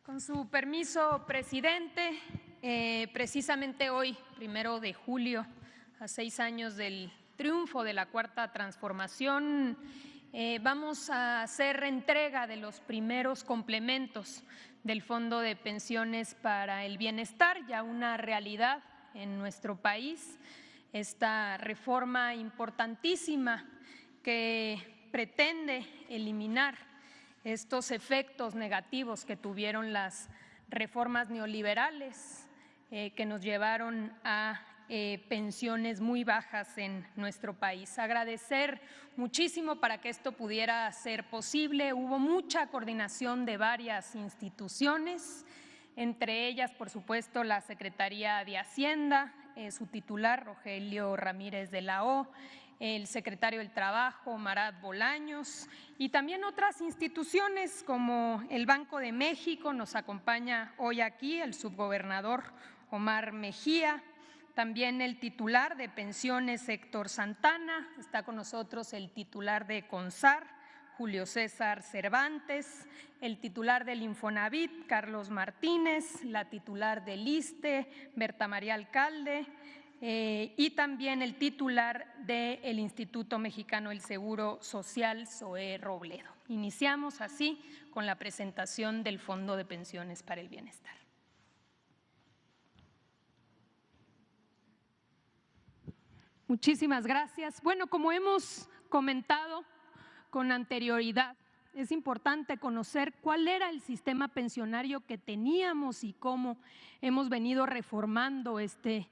Con su permiso, presidente, precisamente hoy, 1 de julio, a 6 años del triunfo de la Cuarta Transformación, vamos a hacer entrega de los primeros complementos del Fondo de Pensiones para el Bienestar, ya una realidad en nuestro país. Esta reforma importantísima que pretende eliminar estos efectos negativos que tuvieron las reformas neoliberales que nos llevaron a pensiones muy bajas en nuestro país. Agradecer muchísimo para que esto pudiera ser posible. Hubo mucha coordinación de varias instituciones, entre ellas, por supuesto, la Secretaría de Hacienda, su titular, Rogelio Ramírez de la O, el secretario del Trabajo, Marat Bolaños, y también otras instituciones como el Banco de México. Nos acompaña hoy aquí el subgobernador Omar Mejía, también el titular de Pensiones, Héctor Santana, está con nosotros el titular de CONSAR, Julio César Cervantes, el titular del Infonavit, Carlos Martínez, la titular del ISSSTE, Berta María Alcalde, y también el titular del Instituto Mexicano del Seguro Social, Zoé Robledo. Iniciamos así con la presentación del Fondo de Pensiones para el Bienestar. Muchísimas gracias. Bueno, como hemos comentado con anterioridad, es importante conocer cuál era el sistema pensionario que teníamos y cómo hemos venido reformando este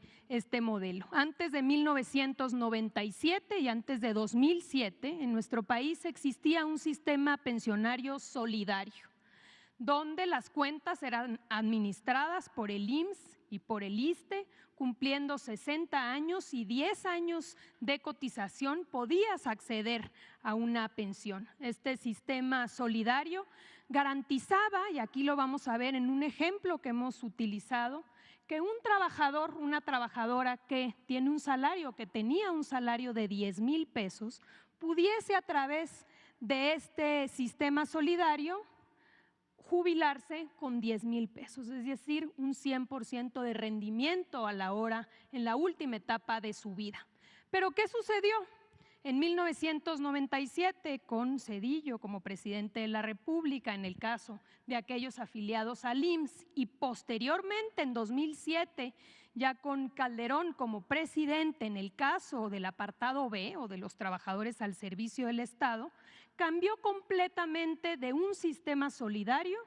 modelo. Antes de 1997 y antes de 2007, en nuestro país existía un sistema pensionario solidario, donde las cuentas eran administradas por el IMSS y por el ISSSTE, cumpliendo 60 años y 10 años de cotización podías acceder a una pensión. Este sistema solidario garantizaba, y aquí lo vamos a ver en un ejemplo que hemos utilizado, que un trabajador, una trabajadora que tiene un salario, que tenía un salario de 10,000 pesos, pudiese a través de este sistema solidario jubilarse con 10,000 pesos, es decir, un 100% de rendimiento a la hora en la última etapa de su vida. ¿Pero qué sucedió? En 1997, con Zedillo como presidente de la República, en el caso de aquellos afiliados al IMSS, y posteriormente en 2007, ya con Calderón como presidente en el caso del apartado B o de los trabajadores al servicio del Estado, cambió completamente de un sistema solidario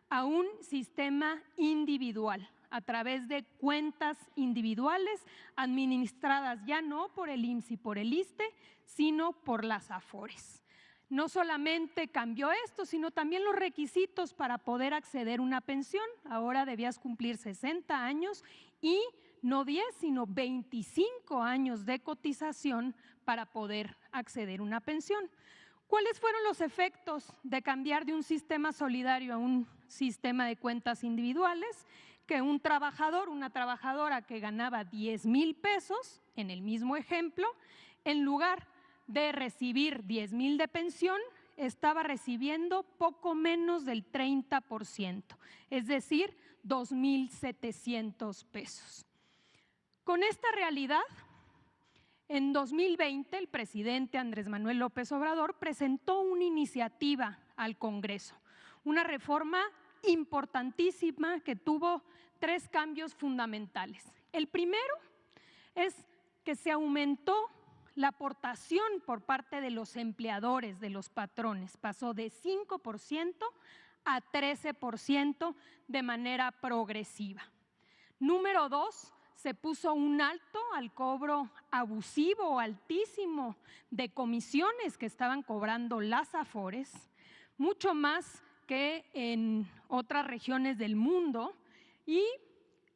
a un sistema individual, a través de cuentas individuales administradas ya no por el IMSS y por el ISSSTE, sino por las AFORES. No solamente cambió esto, sino también los requisitos para poder acceder a una pensión. Ahora debías cumplir 60 años y no 10, sino 25 años de cotización para poder acceder a una pensión. ¿Cuáles fueron los efectos de cambiar de un sistema solidario a un sistema de cuentas individuales? Que un trabajador, una trabajadora que ganaba 10,000 pesos, en el mismo ejemplo, en lugar de recibir 10,000 de pensión, estaba recibiendo poco menos del 30%, es decir, 2,700 pesos. Con esta realidad, en 2020, el presidente Andrés Manuel López Obrador presentó una iniciativa al Congreso, una reforma importantísima que tuvo 3 cambios fundamentales. El primero es que se aumentó la aportación por parte de los empleadores, de los patrones, pasó de 5% a 13% de manera progresiva. Número 2, se puso un alto al cobro abusivo o altísimo de comisiones que estaban cobrando las AFORES, mucho más que en otras regiones del mundo, y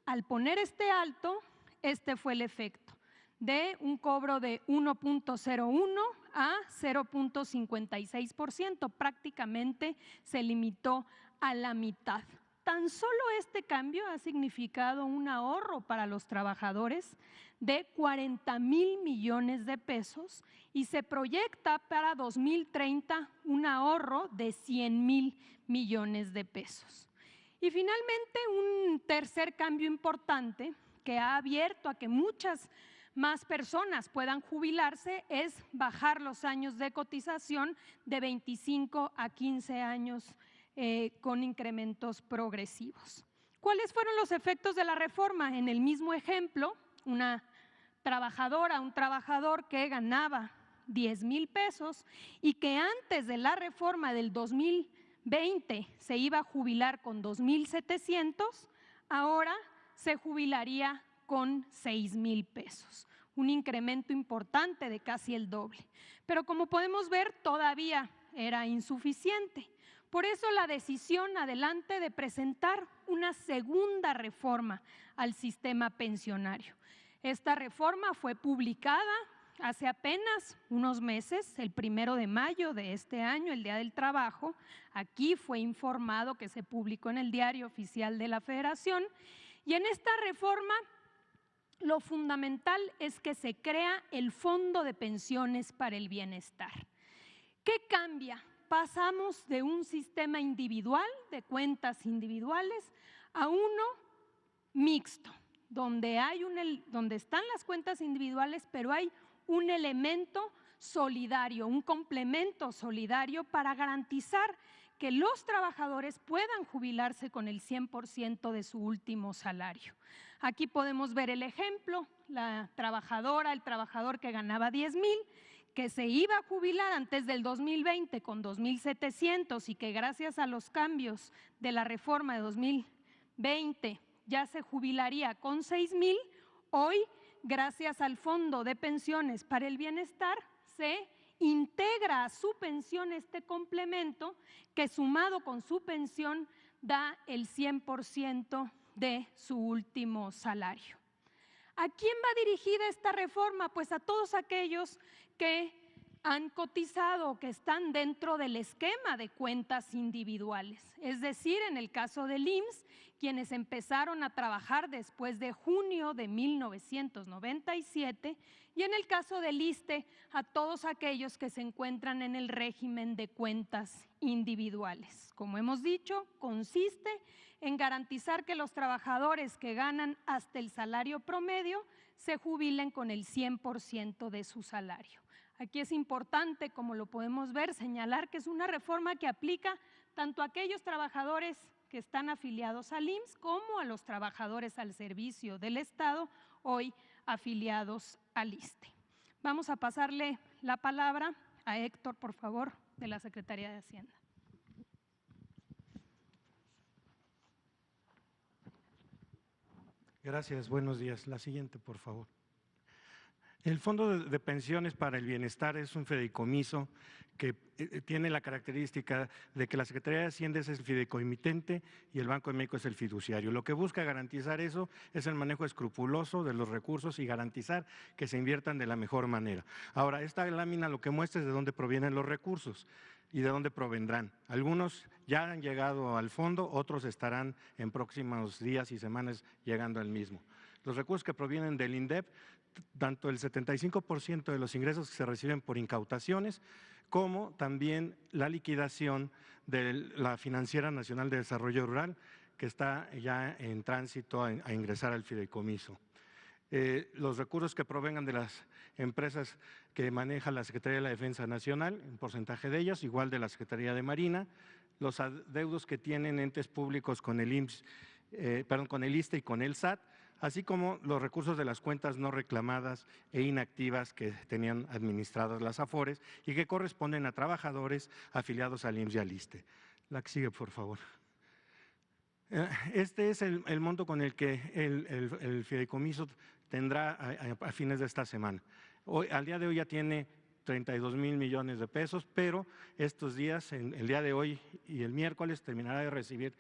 al poner este alto, este fue el efecto de un cobro de 1.01 a 0.56%, prácticamente se limitó a la mitad. Tan solo este cambio ha significado un ahorro para los trabajadores de 40,000 millones de pesos y se proyecta para 2030 un ahorro de 100,000 millones de pesos. Y finalmente, un tercer cambio importante que ha abierto a que muchas más personas puedan jubilarse es bajar los años de cotización de 25 a 15 años con incrementos progresivos. ¿Cuáles fueron los efectos de la reforma? En el mismo ejemplo, una trabajadora, un trabajador que ganaba 10,000 pesos y que antes de la reforma del 2020 se iba a jubilar con 2,700, ahora se jubilaría con 6,000 pesos, un incremento importante de casi el doble. Pero como podemos ver, todavía era insuficiente. Por eso la decisión adelante de presentar una segunda reforma al sistema pensionario. Esta reforma fue publicada hace apenas unos meses, el 1 de mayo de este año, el Día del Trabajo. Aquí fue informado que se publicó en el Diario Oficial de la Federación. Y en esta reforma lo fundamental es que se crea el Fondo de Pensiones para el Bienestar. ¿Qué cambia? Pasamos de un sistema individual, de cuentas individuales, a uno mixto, donde están las cuentas individuales, pero hay un elemento solidario, un complemento solidario para garantizar que los trabajadores puedan jubilarse con el 100% de su último salario. Aquí podemos ver el ejemplo, la trabajadora, el trabajador que ganaba 10,000, que se iba a jubilar antes del 2020 con 2,700 y que gracias a los cambios de la reforma de 2020 ya se jubilaría con 6,000, hoy, gracias al Fondo de Pensiones para el Bienestar, se integra a su pensión este complemento que sumado con su pensión da el 100% de su último salario. ¿A quién va dirigida esta reforma? Pues a todos aquellos que han cotizado o que están dentro del esquema de cuentas individuales. Es decir, en el caso del IMSS, quienes empezaron a trabajar después de junio de 1997, y en el caso del ISSSTE, a todos aquellos que se encuentran en el régimen de cuentas individuales. Como hemos dicho, consiste en garantizar que los trabajadores que ganan hasta el salario promedio se jubilen con el 100% de su salario. Aquí es importante, como lo podemos ver, señalar que es una reforma que aplica tanto a aquellos trabajadores que están afiliados al IMSS como a los trabajadores al servicio del Estado, hoy afiliados al ISSSTE. Vamos a pasarle la palabra a Héctor, por favor, de la Secretaría de Hacienda. Gracias, buenos días. La siguiente, por favor. El Fondo de Pensiones para el Bienestar es un fideicomiso que tiene la característica de que la Secretaría de Hacienda es el fideicomitente y el Banco de México es el fiduciario. Lo que busca garantizar eso es el manejo escrupuloso de los recursos y garantizar que se inviertan de la mejor manera. Ahora, esta lámina lo que muestra es de dónde provienen los recursos y de dónde provendrán. Algunos ya han llegado al fondo, otros estarán en próximos días y semanas llegando al mismo. Los recursos que provienen del INDEP, tanto el 75% de los ingresos que se reciben por incautaciones, como también la liquidación de la Financiera Nacional de Desarrollo Rural, que está ya en tránsito a ingresar al fideicomiso. Los recursos que provengan de las empresas que maneja la Secretaría de la Defensa Nacional, un porcentaje de ellas, igual de la Secretaría de Marina, los adeudos que tienen entes públicos con el IMSS, con el ISSSTE y con el SAT, así como los recursos de las cuentas no reclamadas e inactivas que tenían administradas las AFORES y que corresponden a trabajadores afiliados al IMSS y al ISSSTE. La que sigue, por favor. Este es el monto con el que el fideicomiso tendrá a fines de esta semana. Al día de hoy ya tiene 32,000 millones de pesos, pero estos días, el día de hoy y el miércoles, terminará de recibir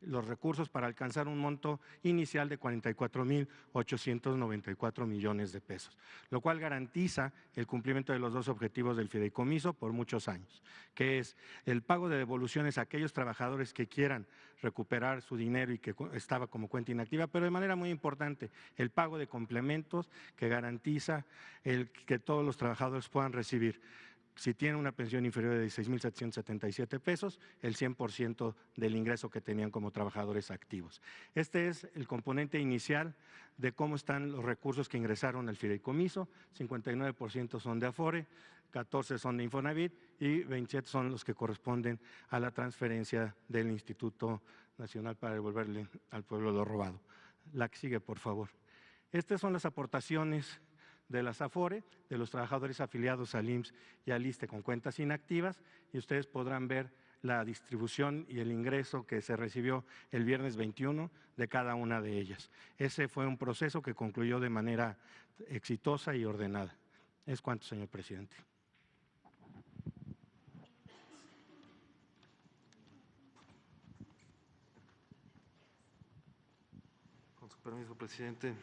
los recursos para alcanzar un monto inicial de 44,894 millones de pesos, lo cual garantiza el cumplimiento de los dos objetivos del fideicomiso por muchos años, que es el pago de devoluciones a aquellos trabajadores que quieran recuperar su dinero y que estaba como cuenta inactiva, pero de manera muy importante, el pago de complementos que garantiza que todos los trabajadores puedan recibir Si tienen una pensión inferior de 16.777 pesos, el 100% del ingreso que tenían como trabajadores activos. Este es el componente inicial de cómo están los recursos que ingresaron al fideicomiso. 59% son de Afore, 14 son de Infonavit y 27 son los que corresponden a la transferencia del Instituto Nacional para devolverle al pueblo lo robado. La que sigue, por favor. Estas son las aportaciones de las Afore, de los trabajadores afiliados al IMSS y al ISSSTE con cuentas inactivas, y ustedes podrán ver la distribución y el ingreso que se recibió el viernes 21 de cada una de ellas. Ese fue un proceso que concluyó de manera exitosa y ordenada. Es cuanto, señor presidente. Con su permiso, presidente.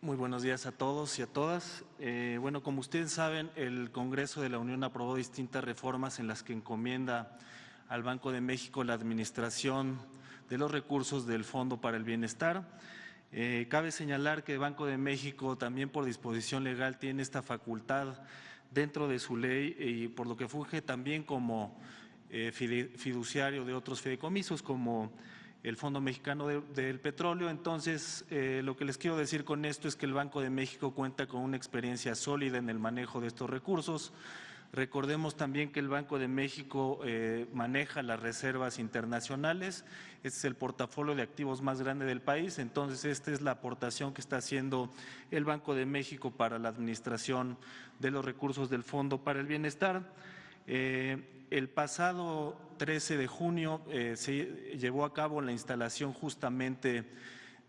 Muy buenos días a todos y a todas. Bueno, como ustedes saben, el Congreso de la Unión aprobó distintas reformas en las que encomienda al Banco de México la administración de los recursos del Fondo para el Bienestar. Cabe señalar que el Banco de México también por disposición legal tiene esta facultad dentro de su ley y por lo que funge también como fiduciario de otros fideicomisos como el Fondo Mexicano del Petróleo. Entonces, lo que les quiero decir con esto es que el Banco de México cuenta con una experiencia sólida en el manejo de estos recursos. Recordemos también que el Banco de México maneja las reservas internacionales, este es el portafolio de activos más grande del país, entonces esta es la aportación que está haciendo el Banco de México para la administración de los recursos del Fondo para el Bienestar. El pasado 13 de junio se llevó a cabo la instalación justamente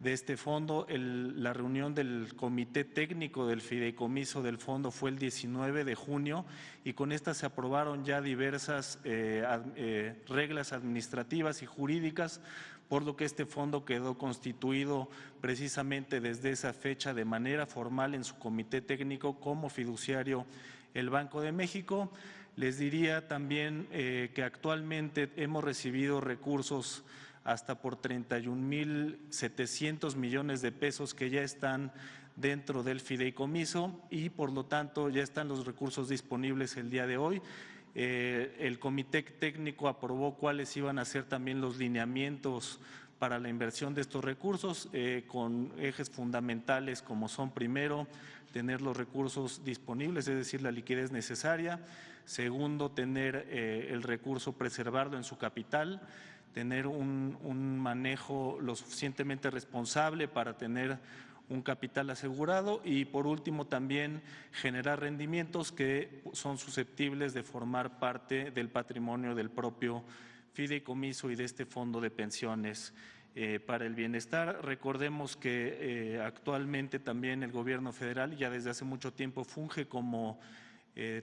de este fondo. La reunión del Comité Técnico del Fideicomiso del Fondo fue el 19 de junio y con esta se aprobaron ya diversas reglas administrativas y jurídicas, por lo que este fondo quedó constituido precisamente desde esa fecha de manera formal en su comité técnico como fiduciario el Banco de México. Les diría también que actualmente hemos recibido recursos hasta por 31.700 millones de pesos que ya están dentro del fideicomiso y por lo tanto ya están los recursos disponibles el día de hoy. El comité técnico aprobó cuáles iban a ser también los lineamientos para la inversión de estos recursos con ejes fundamentales como son primero, tener los recursos disponibles, es decir, la liquidez necesaria. Segundo, tener el recurso preservado en su capital, tener un manejo lo suficientemente responsable para tener un capital asegurado y por último también generar rendimientos que son susceptibles de formar parte del patrimonio del propio fideicomiso y de este fondo de pensiones para el bienestar. Recordemos que actualmente también el gobierno federal ya desde hace mucho tiempo funge como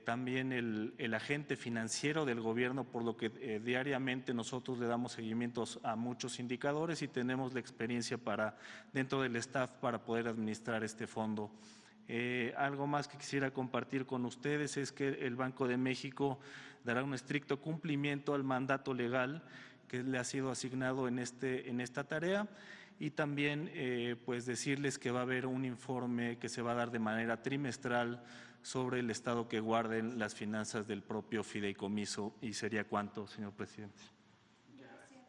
también el agente financiero del gobierno, por lo que diariamente nosotros le damos seguimientos a muchos indicadores y tenemos la experiencia dentro del staff para poder administrar este fondo. Algo más que quisiera compartir con ustedes es que el Banco de México dará un estricto cumplimiento al mandato legal que le ha sido asignado en esta tarea y también pues decirles que va a haber un informe que se va a dar de manera trimestral sobre el estado que guarden las finanzas del propio fideicomiso y sería cuanto, señor presidente. Gracias.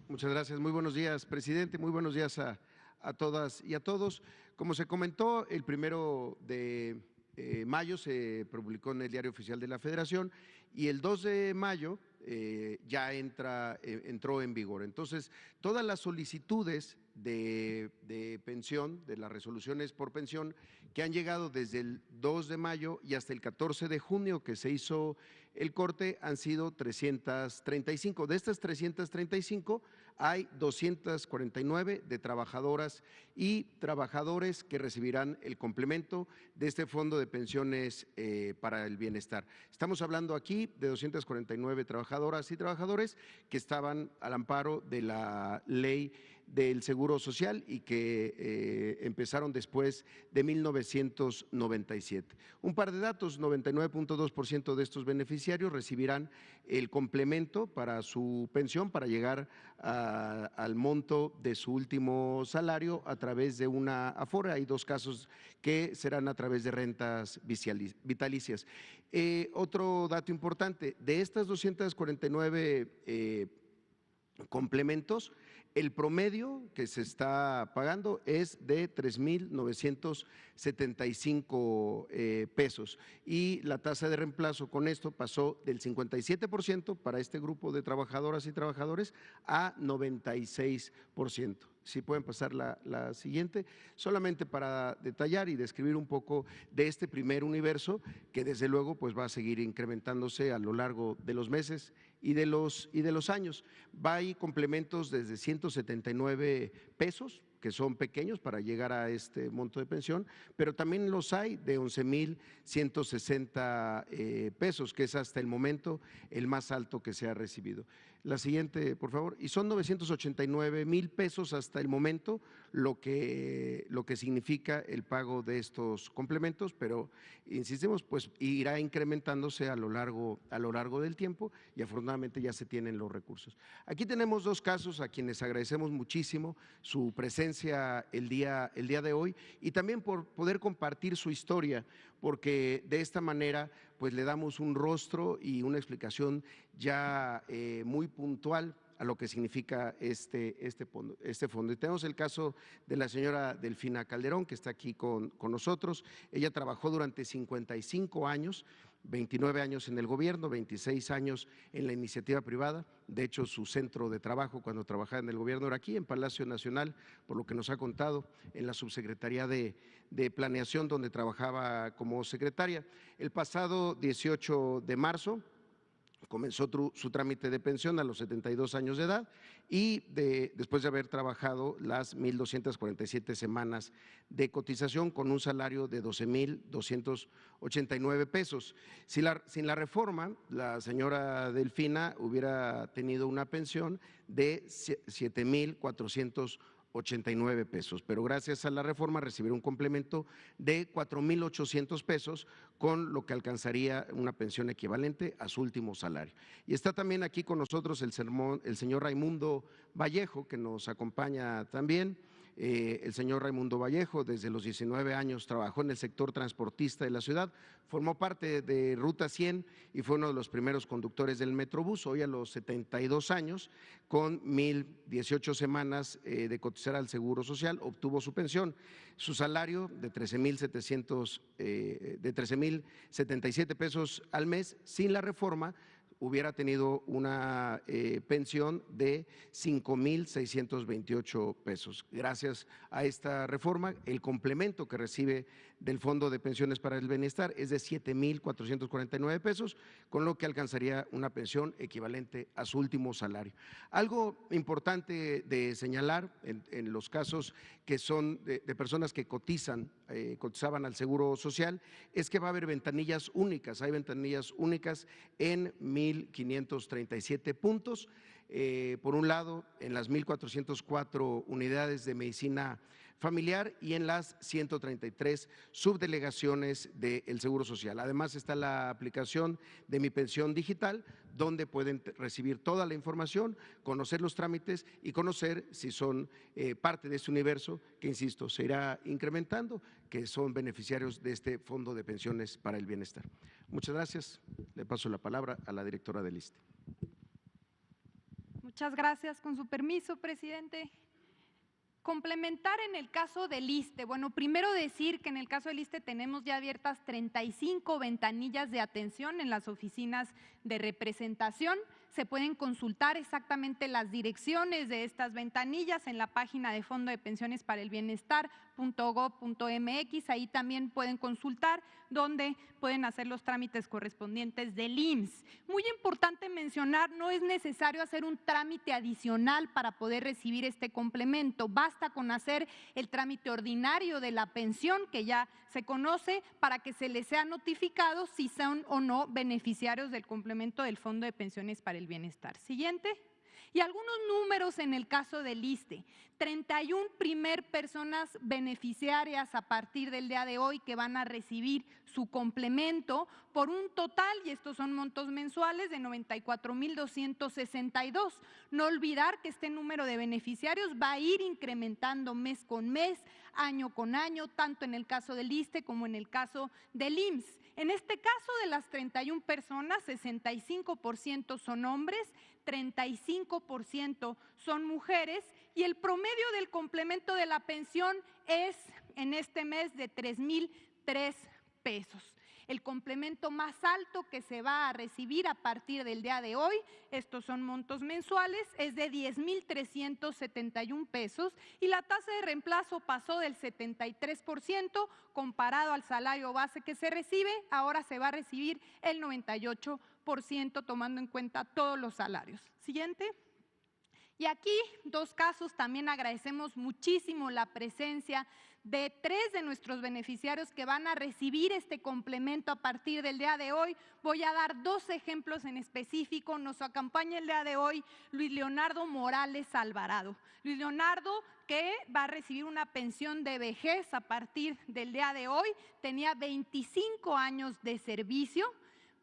Muchas gracias. Muy buenos días, presidente. Muy buenos días a todas y a todos. Como se comentó, el 1 de mayo se publicó en el Diario Oficial de la Federación y el 2 de mayo ya entró en vigor. Entonces, todas las solicitudes de pensión, de las resoluciones por pensión que han llegado desde el 2 de mayo y hasta el 14 de junio que se hizo el corte han sido 335. De estas 335 hay 249 de trabajadoras y trabajadores que recibirán el complemento de este fondo de pensiones para el bienestar. Estamos hablando aquí de 249 trabajadoras y trabajadores que estaban al amparo de la ley del Seguro Social y que empezaron después de 1997. Un par de datos: 99.2% de estos beneficiarios recibirán el complemento para su pensión para llegar al monto de su último salario a través de una Afore. Hay 2 casos que serán a través de rentas vitalicias. Otro dato importante: de estas 249 complementos, el promedio que se está pagando es de 3,975 pesos y la tasa de reemplazo con esto pasó del 57% para este grupo de trabajadoras y trabajadores a 96%. Si pueden pasar la siguiente, solamente para detallar y describir un poco de este primer universo que desde luego pues va a seguir incrementándose a lo largo de los meses y de los años. Hay complementos desde 179 pesos, que son pequeños para llegar a este monto de pensión, pero también los hay de 11,160 pesos, que es hasta el momento el más alto que se ha recibido. La siguiente, por favor. Y son 989,000 pesos hasta el momento lo que significa el pago de estos complementos, pero insistimos, pues irá incrementándose a lo largo del tiempo y afortunadamente ya se tienen los recursos. Aquí tenemos 2 casos a quienes agradecemos muchísimo su presencia el día de hoy y también por poder compartir su historia, porque de esta manera pues le damos un rostro y una explicación ya muy puntual a lo que significa este fondo. Y tenemos el caso de la señora Delfina Calderón, que está aquí con nosotros. Ella trabajó durante 55 años, 29 años en el gobierno, 26 años en la iniciativa privada. De hecho, su centro de trabajo cuando trabajaba en el gobierno era aquí, en Palacio Nacional, por lo que nos ha contado, en la Subsecretaría de Planeación, donde trabajaba como secretaria. El pasado 18 de marzo comenzó su trámite de pensión a los 72 años de edad y después de haber trabajado las 1,247 semanas de cotización con un salario de 12,289 pesos. Sin la reforma, la señora Delfina hubiera tenido una pensión de 7,489 pesos, pero gracias a la reforma recibirá un complemento de 4,800 pesos, con lo que alcanzaría una pensión equivalente a su último salario. Y está también aquí con nosotros el señor Raimundo Vallejo, que nos acompaña también. El señor Raimundo Vallejo desde los 19 años trabajó en el sector transportista de la ciudad, formó parte de Ruta 100 y fue uno de los primeros conductores del Metrobús. Hoy a los 72 años, con 1,018 semanas de cotizar al Seguro Social, obtuvo su pensión. Su salario de 13,077 pesos al mes, sin la reforma, hubiera tenido una pensión de 5,628 pesos. Gracias a esta reforma, el complemento que recibe del Fondo de Pensiones para el Bienestar es de 7,449 pesos, con lo que alcanzaría una pensión equivalente a su último salario. Algo importante de señalar en los casos que son de personas que cotizaban al Seguro Social, es que va a haber ventanillas únicas. Hay ventanillas únicas en 1,537 puntos. Por un lado, en las 1,404 unidades de medicina familiar y en las 133 subdelegaciones del Seguro Social. Además está la aplicación de Mi Pensión Digital, donde pueden recibir toda la información, conocer los trámites y conocer si son parte de este universo que, insisto, se irá incrementando, que son beneficiarios de este Fondo de Pensiones para el Bienestar. Muchas gracias. Le paso la palabra a la directora del ISSSTE. Muchas gracias. Con su permiso, presidente. Complementar en el caso del ISSSTE. Bueno, primero decir que en el caso del ISSSTE tenemos ya abiertas 35 ventanillas de atención en las oficinas de representación. Se pueden consultar exactamente las direcciones de estas ventanillas en la página de Fondo de Pensiones para el Bienestar.gov.mx. Ahí también pueden consultar donde pueden hacer los trámites correspondientes del IMSS. Muy importante mencionar, no es necesario hacer un trámite adicional para poder recibir este complemento. Basta con hacer el trámite ordinario de la pensión, que ya se conoce, para que se les sea notificado si son o no beneficiarios del complemento del Fondo de Pensiones para el Bienestar. Siguiente. Y algunos números en el caso del ISSSTE: 31 personas beneficiarias a partir del día de hoy que van a recibir su complemento por un total, y estos son montos mensuales, de 94,262. No olvidar que este número de beneficiarios va a ir incrementando mes con mes, año con año, tanto en el caso del ISSSTE como en el caso del IMSS. En este caso, de las 31 personas, 65% son hombres, 35% son mujeres, y el promedio del complemento de la pensión es en este mes de 3,003 pesos. El complemento más alto que se va a recibir a partir del día de hoy, estos son montos mensuales, es de 10,371 pesos, y la tasa de reemplazo pasó del 73% comparado al salario base que se recibe, ahora se va a recibir el 98% tomando en cuenta todos los salarios. Siguiente. Y aquí, dos casos, también agradecemos muchísimo la presencia de 3 de nuestros beneficiarios que van a recibir este complemento a partir del día de hoy. Voy a dar 2 ejemplos en específico. Nos acompaña el día de hoy Luis Leonardo Morales Alvarado. Luis Leonardo, que va a recibir una pensión de vejez a partir del día de hoy, tenía 25 años de servicio,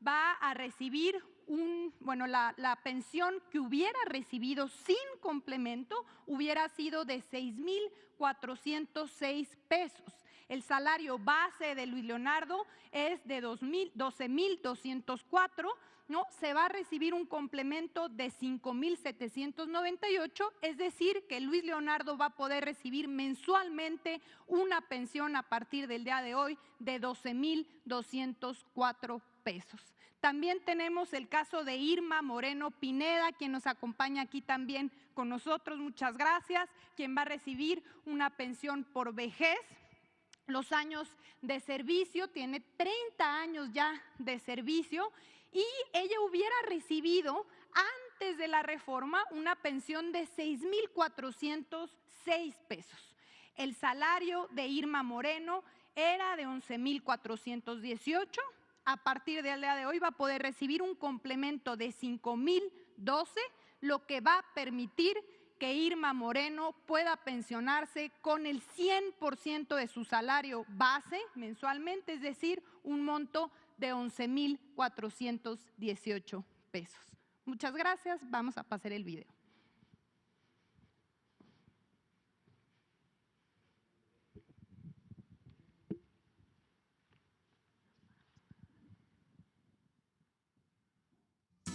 va a recibir la pensión que hubiera recibido sin complemento hubiera sido de 6,406 pesos. El salario base de Luis Leonardo es de 12,204, ¿no? Se va a recibir un complemento de 5,798, es decir, que Luis Leonardo va a poder recibir mensualmente una pensión a partir del día de hoy de 12,204 pesos. También tenemos el caso de Irma Moreno Pineda, quien nos acompaña aquí también con nosotros, muchas gracias, quien va a recibir una pensión por vejez. Los años de servicio, tiene 30 años ya de servicio, y ella hubiera recibido antes de la reforma una pensión de 6,406 pesos. El salario de Irma Moreno era de 11,418. A partir del día de hoy va a poder recibir un complemento de 5,012, lo que va a permitir que Irma Moreno pueda pensionarse con el 100% de su salario base mensualmente, es decir, un monto de 11,418 pesos. Muchas gracias, vamos a pasar el video.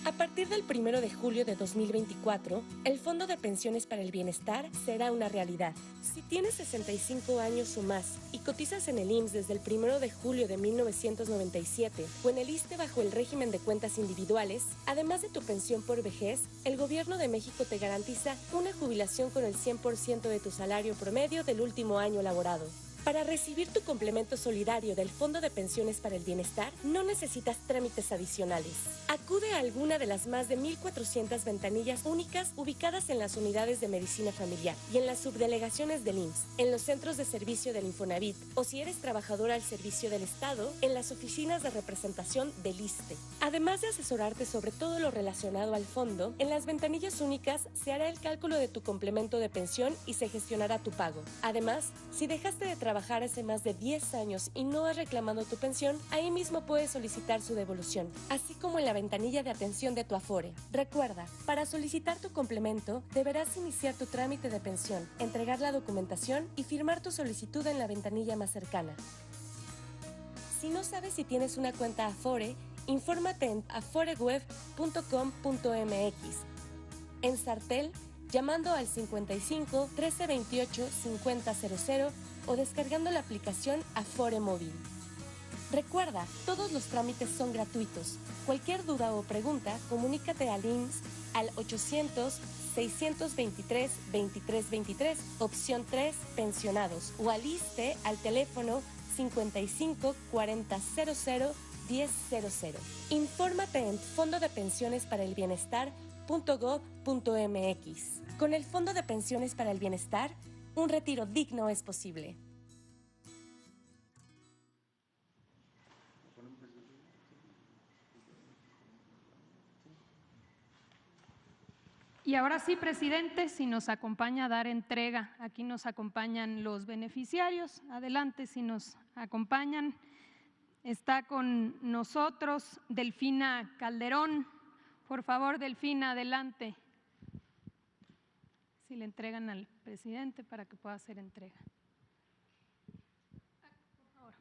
A partir del 1 de julio de 2024, el Fondo de Pensiones para el Bienestar será una realidad. Si tienes 65 años o más y cotizas en el IMSS desde el 1 de julio de 1997 o en el ISSSTE bajo el régimen de cuentas individuales, además de tu pensión por vejez, el Gobierno de México te garantiza una jubilación con el 100% de tu salario promedio del último año laborado. Para recibir tu complemento solidario del Fondo de Pensiones para el Bienestar, no necesitas trámites adicionales. Acude a alguna de las más de 1,400 ventanillas únicas ubicadas en las unidades de medicina familiar y en las subdelegaciones del IMSS, en los centros de servicio del Infonavit, o si eres trabajadora al servicio del Estado, en las oficinas de representación del ISSSTE. Además de asesorarte sobre todo lo relacionado al fondo, en las ventanillas únicas se hará el cálculo de tu complemento de pensión y se gestionará tu pago. Además, si dejaste de trabajar hace más de 10 años y no has reclamado tu pensión, ahí mismo puedes solicitar su devolución, así como en la ventanilla de atención de tu Afore. Recuerda, para solicitar tu complemento, deberás iniciar tu trámite de pensión, entregar la documentación y firmar tu solicitud en la ventanilla más cercana. Si no sabes si tienes una cuenta Afore, infórmate en aforeweb.com.mx. En Sartel, llamando al 55 1328 5000 o descargando la aplicación Afore Móvil. Recuerda, todos los trámites son gratuitos. Cualquier duda o pregunta, comunícate al IMSS al 800-623-2323, opción 3, pensionados, o al ISSSTE al teléfono 55 40 00 1000. Infórmate en fondodepensionesparelbienestar.gov.mx. Con el Fondo de Pensiones para el Bienestar, un retiro digno es posible. Y ahora sí, presidente, si nos acompaña a dar entrega. Aquí nos acompañan los beneficiarios. Adelante, si nos acompañan. Está con nosotros Delfina Calderón. Por favor, Delfina, adelante. Si le entregan al presidente para que pueda hacer entrega. Por favor.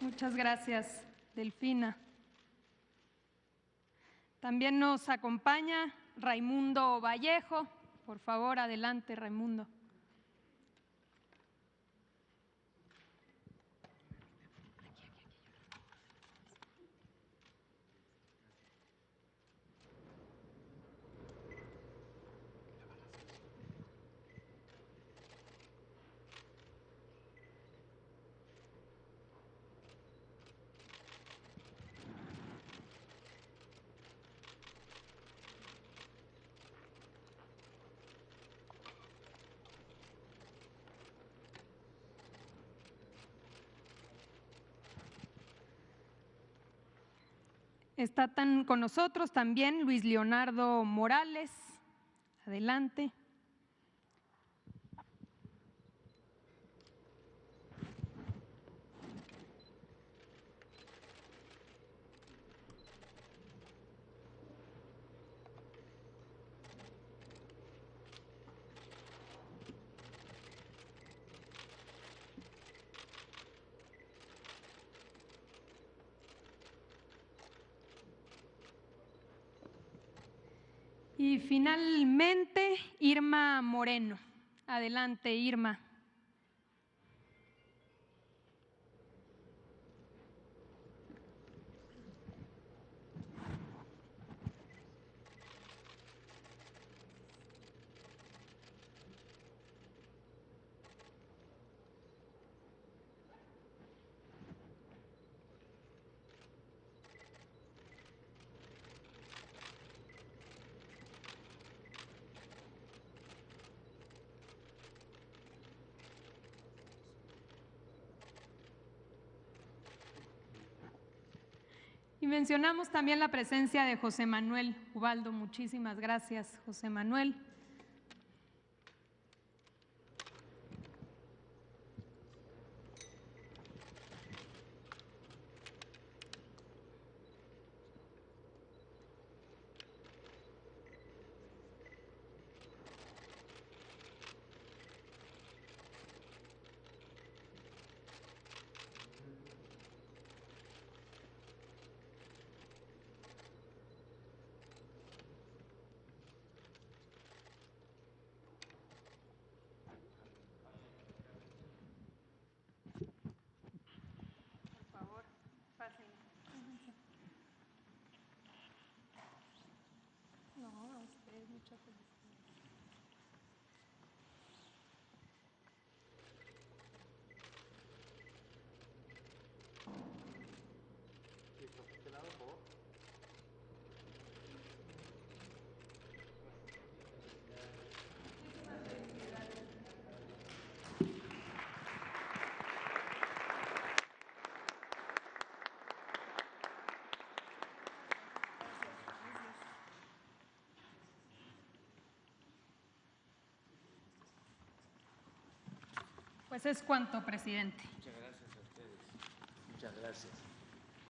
Muchas gracias, Delfina. También nos acompaña Raimundo Vallejo. Por favor, adelante, Raimundo. Está con nosotros también Luis Leonardo Morales. Adelante. Y finalmente, Irma Moreno. Adelante, Irma. Y mencionamos también la presencia de José Manuel Ubaldo. Muchísimas gracias, José Manuel. Pues es cuanto, presidente. Muchas gracias a ustedes. Muchas gracias.